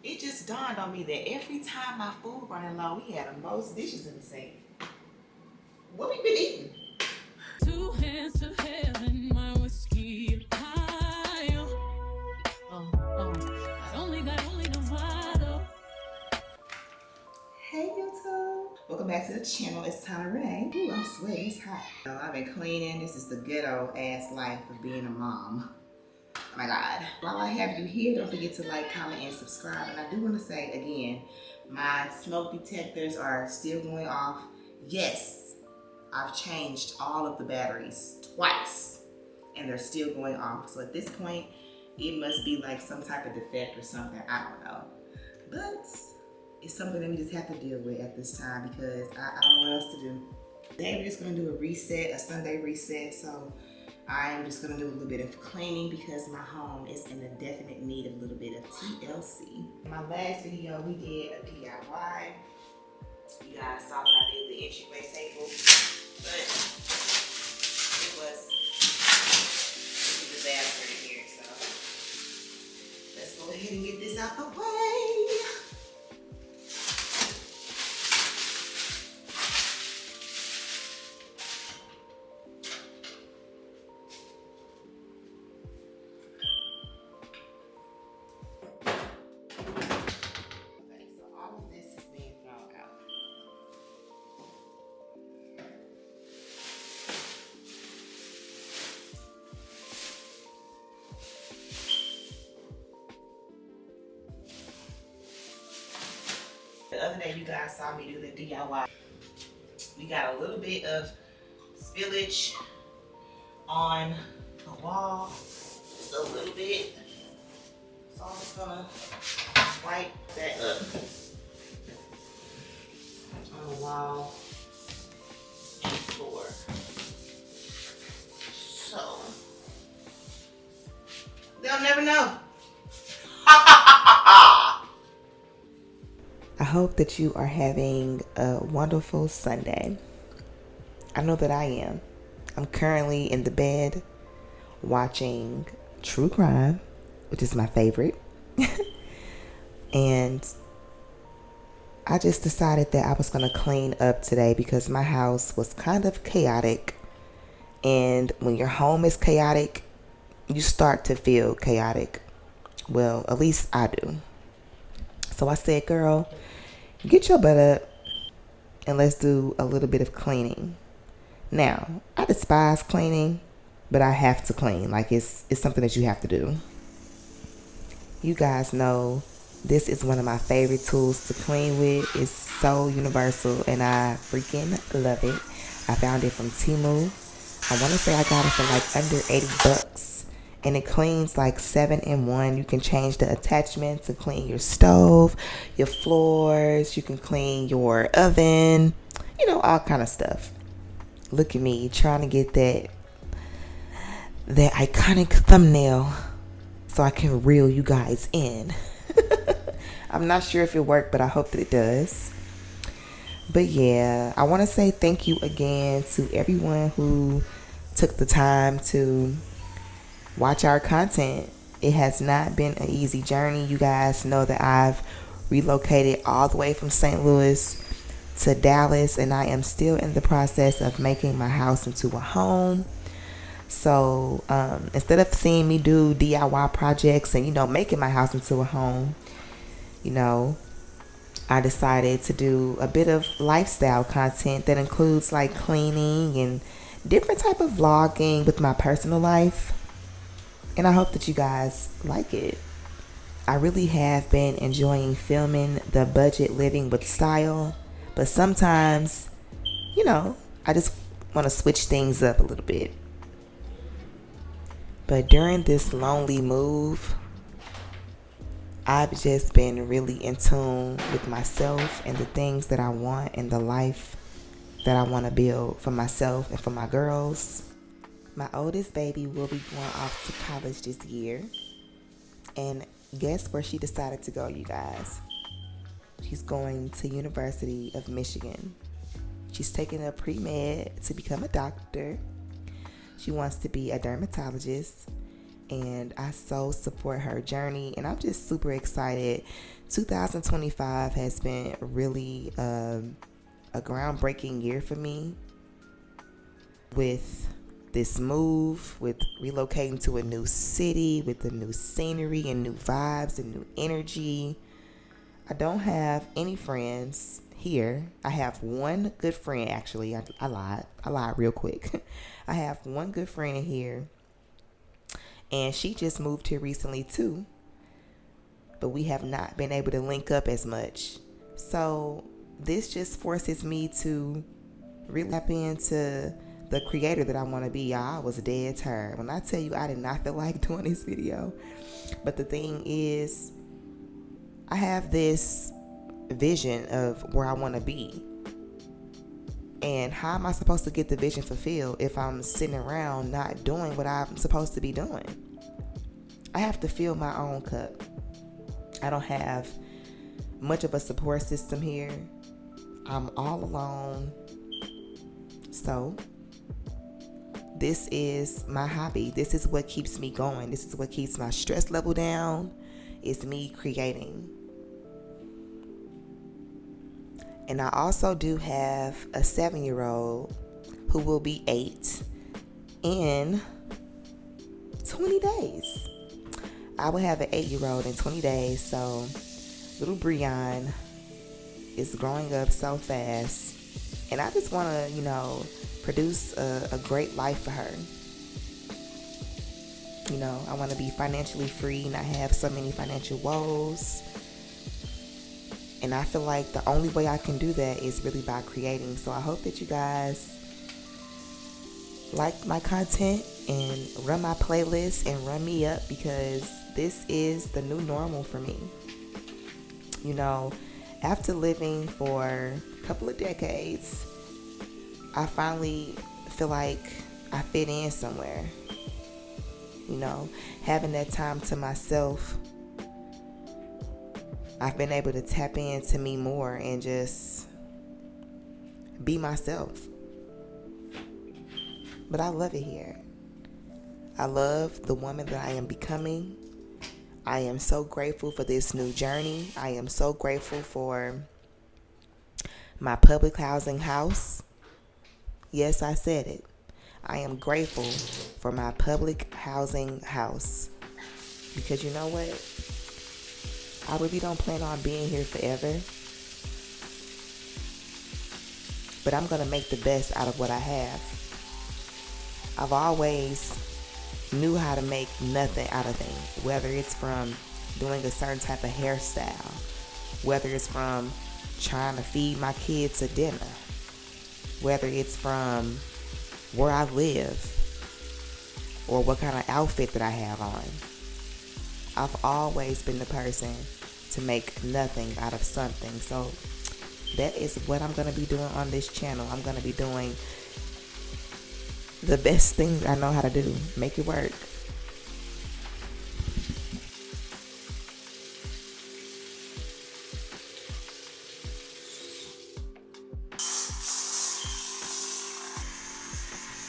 It just dawned on me that every time my food running low, we had the most dishes in the sink. What we been eating? Two hands to heaven, my whiskey high. I only got the bottle. Hey YouTube. Welcome back to the channel. It's Tyler Renee. Ooh, I'm sweating. It's hot. I've been cleaning. This is the ghetto ass life of being a mom. Oh my God. While I have you here, don't forget to like, comment, and subscribe. And I do want to say again, my smoke detectors are still going off. Yes, I've changed all of the batteries twice and they're still going off. So at this point, it must be like some type of defect or something. I don't know. But it's something that we just have to deal with at this time because I don't know what else to do. Today we're just going to do a reset, a Sunday reset. So I am just gonna do a little bit of cleaning because my home is in a definite need of a little bit of TLC. In my last video, we did a DIY. You guys saw that I did the entryway table, but it was a disaster in here, so let's go ahead and get this out the way. The other day you guys saw me do the DIY. We got a little bit of spillage on the wall, just a little bit. So I'm just gonna wipe that up on the wall and floor. So they'll never know. I hope that you are having a wonderful Sunday. I know that I am. I'm currently in the bed watching true crime, which is my favorite. And I just decided that I was going to clean up today because my house was kind of chaotic. And when your home is chaotic, you start to feel chaotic. Well, at least I do. So I said, girl, get your butt up and let's do a little bit of cleaning. Now, I despise cleaning, but I have to clean. Like it's something that you have to do. You guys know this is one of my favorite tools to clean with. It's so universal and I freaking love it. I found it from Temu. I want to say I got it for like under 80 bucks. And it cleans like 7-in-1. You can change the attachment to clean your stove, your floors. You can clean your oven, you know, all kind of stuff. Look at me trying to get that iconic thumbnail so I can reel you guys in. I'm not sure if it worked, but I hope that it does. But yeah, I want to say thank you again to everyone who took the time to watch our content. It has not been an easy journey. You guys know that I've relocated all the way from St. Louis to Dallas, and I am still in the process of making my house into a home. So instead of seeing me do DIY projects and, you know, making my house into a home, you know, I decided to do a bit of lifestyle content that includes like cleaning and different type of vlogging with my personal life. And I hope that you guys like it. I really have been enjoying filming the budget living with style. But sometimes, you know, I just want to switch things up a little bit. But during this lonely move, I've just been really in tune with myself and the things that I want and the life that I want to build for myself and for my girls. My oldest baby will be going off to college this year. And guess where she decided to go, you guys? She's going to University of Michigan. She's taking a pre-med to become a doctor. She wants to be a dermatologist. And I so support her journey. And I'm just super excited 2025 has been really a groundbreaking year for me with this move, with relocating to a new city, with the new scenery and new vibes and new energy. I don't have any friends here. I have one good friend, actually. I lied real quick. I have one good friend here, and she just moved here recently too, but we have not been able to link up as much. So this just forces me to really tap into the creator that I want to be. Y'all, I was dead tired. When I tell you I did not feel like doing this video, but the thing is, I have this vision of where I want to be. And how am I supposed to get the vision fulfilled if I'm sitting around not doing what I'm supposed to be doing? I have to fill my own cup. I don't have much of a support system here. I'm all alone. So this is my hobby. This is what keeps me going. This is what keeps my stress level down. It's me creating. And I also do have a 7-year-old who will be 8 in 20 days. I will have an 8-year-old in 20 days. So little Breon is growing up so fast. And I just want to, produce a great life for her. I want to be financially free, not have so many financial woes. And I feel like the only way I can do that is really by creating. So I hope that you guys like my content and run my playlist and run me up, because this is the new normal for me. After living for a couple of decades, I finally feel like I fit in somewhere. Having that time to myself, I've been able to tap into me more and just be myself. But I love it here. I love the woman that I am becoming. I am so grateful for this new journey. I am so grateful for my public housing house. Yes, I said it. I am grateful for my public housing house. Because you know what? I really don't plan on being here forever. But I'm going to make the best out of what I have. I've always knew how to make nothing out of things. Whether it's from doing a certain type of hairstyle. Whether it's from trying to feed my kids a dinner. Whether it's from where I live or what kind of outfit that I have on. I've always been the person to make nothing out of something. So that is what I'm going to be doing on this channel. I'm going to be doing the best thing I know how to do. Make it work.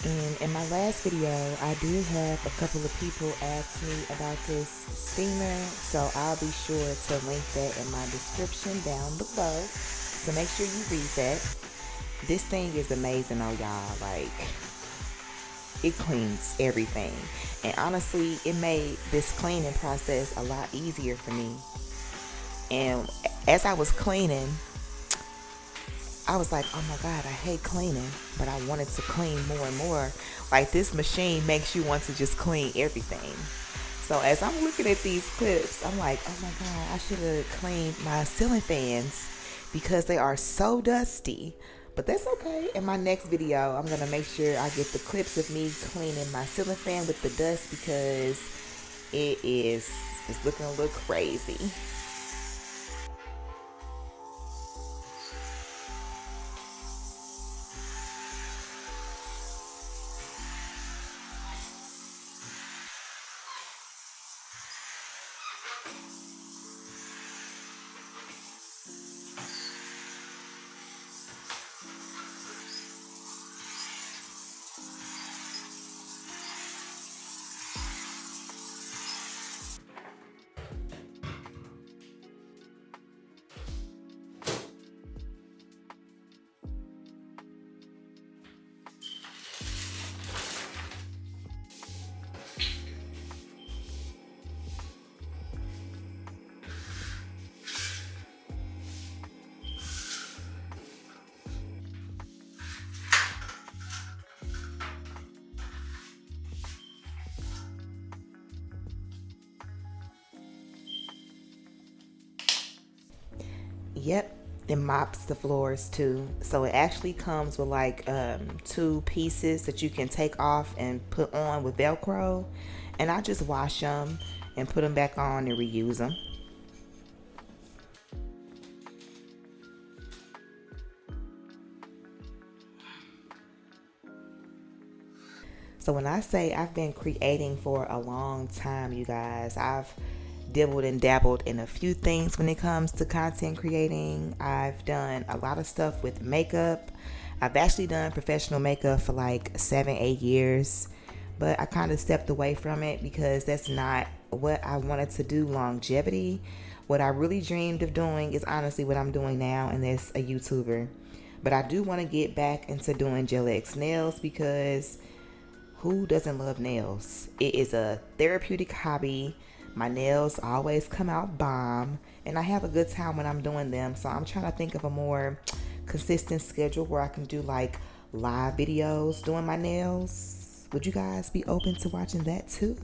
And in my last video, I did have a couple of people ask me about this steamer, so I'll be sure to link that in my description down below. So make sure you read that. This thing is amazing, y'all. Like, it cleans everything. And honestly, it made this cleaning process a lot easier for me. And as I was cleaning, I was like, oh my God, I hate cleaning, but I wanted to clean more and more. Like, this machine makes you want to just clean everything. So as I'm looking at these clips, I'm like, oh my God, I should have cleaned my ceiling fans because they are so dusty. But that's okay. In my next video, I'm going to make sure I get the clips of me cleaning my ceiling fan with the dust, because it's looking a little crazy. Yep, it mops the floors too. So it actually comes with like two pieces that you can take off and put on with Velcro. And I just wash them and put them back on and reuse them. So when I say I've been creating for a long time, you guys, I've dibbled and dabbled in a few things when it comes to content creating. I've done a lot of stuff with makeup. I've actually done professional makeup for like 7, 8 years, but I kind of stepped away from it because that's not what I wanted to do longevity. What I really dreamed of doing is honestly what I'm doing now, and that's a YouTuber. But I do want to get back into doing Gel X nails because who doesn't love nails? It is a therapeutic hobby. My nails always come out bomb, and I have a good time when I'm doing them. So I'm trying to think of a more consistent schedule where I can do like live videos doing my nails. Would you guys be open to watching that too?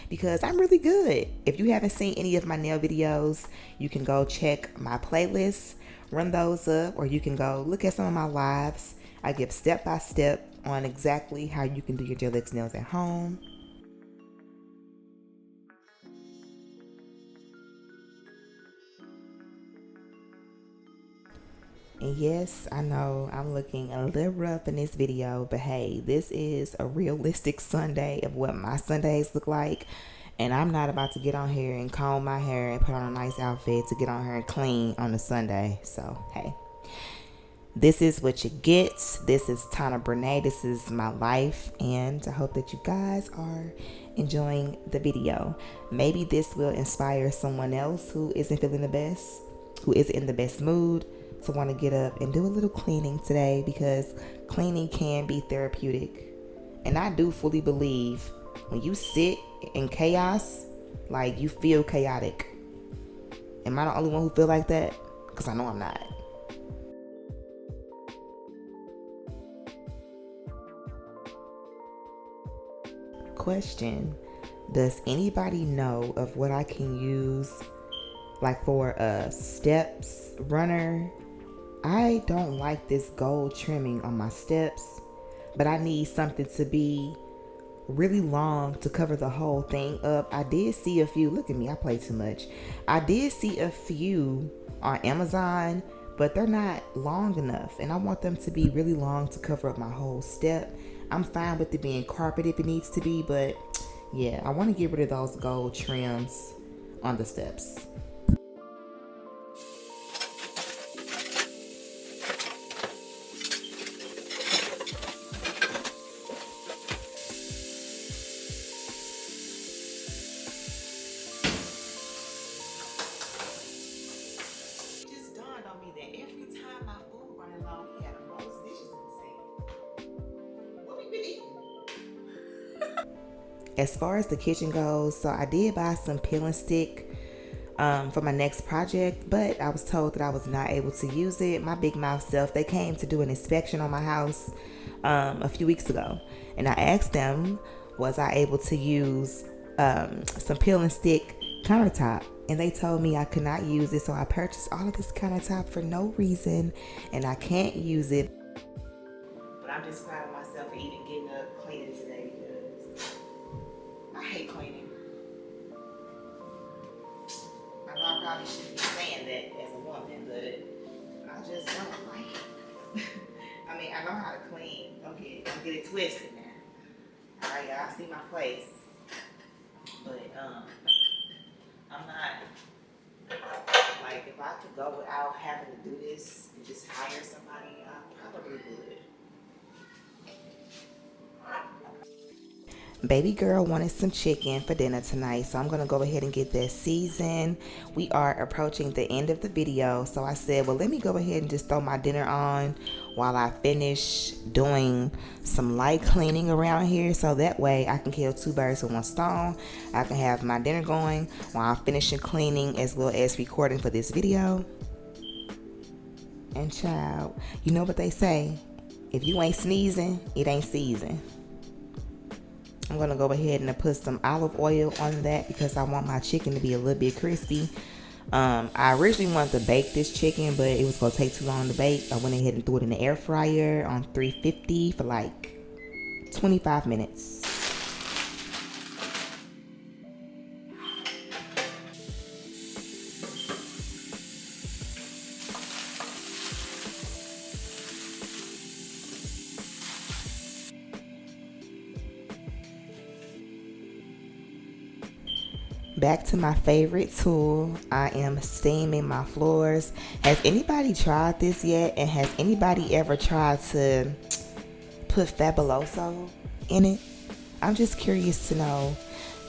Because I'm really good. If you haven't seen any of my nail videos, you can go check my playlist, run those up, or you can go look at some of my lives. I give step by step on exactly how you can do your Gel X nails at home. And yes, I know I'm looking a little rough in this video, but hey, this is a realistic Sunday of what my Sundays look like. And I'm not about to get on here and comb my hair and put on a nice outfit to get on here and clean on a Sunday. So, hey, this is what you get. This is Tana Brene. This is my life. And I hope that you guys are enjoying the video. Maybe this will inspire someone else who isn't feeling the best, who isn't in the best mood, to want to get up and do a little cleaning today, because cleaning can be therapeutic. And I do fully believe when you sit in chaos, like, you feel chaotic. Am I the only one who feel like that? Because I know I'm not. Question: does anybody know of what I can use like for a steps runner? I don't like this gold trimming on my steps, but I need something to be really long to cover the whole thing up. I did see a few, look at me, I play too much. I did see a few on Amazon, but they're not long enough, and I want them to be really long to cover up my whole step. I'm fine with it being carpet if it needs to be, but yeah, I want to get rid of those gold trims on the steps. As far as the kitchen goes, so I did buy some peel and stick for my next project, but I was told that I was not able to use it. My big mouth self, they came to do an inspection on my house a few weeks ago, and I asked them, was I able to use some peel and stick countertop, and they told me I could not use it. So I purchased all of this countertop for no reason, and I can't use it. But I'm just proud of myself for even getting up cleaning today, because I hate cleaning. I know I probably shouldn't be saying that as a woman, but I just don't like it. I mean, I know how to clean. Don't get it twisted now. Alright, y'all, see my place. But I'm not, like, if I could go without having to do this and just hire somebody, I probably would. Baby girl wanted some chicken for dinner tonight, so I'm gonna go ahead and get that seasoned. We are approaching the end of the video, so I said, well, let me go ahead and just throw my dinner on while I finish doing some light cleaning around here, so that way I can kill two birds with one stone. I can have my dinner going while I'm finishing cleaning as well as recording for this video. And child, you know what they say, if you ain't sneezing, it ain't season. I'm gonna go ahead and put some olive oil on that because I want my chicken to be a little bit crispy. I originally wanted to bake this chicken, but it was gonna take too long to bake. I went ahead and threw it in the air fryer on 350 for like 25 minutes. Back to my favorite tool. I am steaming my floors. Has anybody tried this yet? And has anybody ever tried to put Fabuloso in it? I'm just curious to know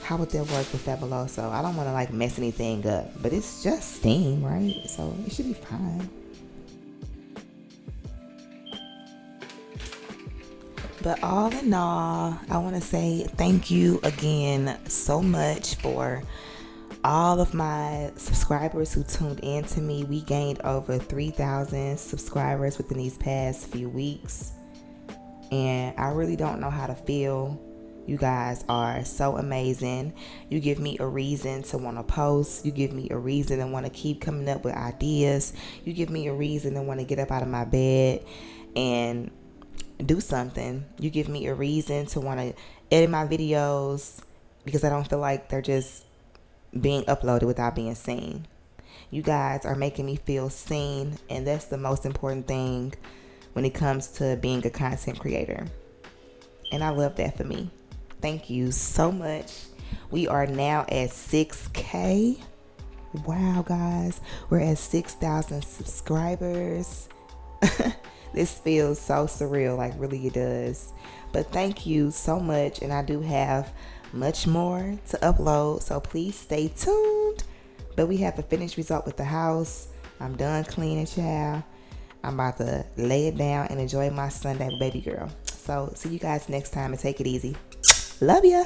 how would that work with Fabuloso. I don't want to like mess anything up, but it's just steam, right? So it should be fine. But all in all, I want to say thank you again so much for all of my subscribers who tuned in to me. We gained over 3,000 subscribers within these past few weeks. And I really don't know how to feel. You guys are so amazing. You give me a reason to want to post. You give me a reason to want to keep coming up with ideas. You give me a reason to want to get up out of my bed and do something. You give me a reason to want to edit my videos because I don't feel like they're just being uploaded without being seen. You guys are making me feel seen, and that's the most important thing when it comes to being a content creator. And I love that for me. Thank you so much. We are now at 6K. Wow, guys. We're at 6,000 subscribers. This feels so surreal, like really it does. But thank you so much, and I do have much more to upload, so please stay tuned. But we have the finished result with the house. I'm done cleaning, child. I'm about to lay it down and enjoy my Sunday with baby girl. So see you guys next time, and take it easy. Love ya.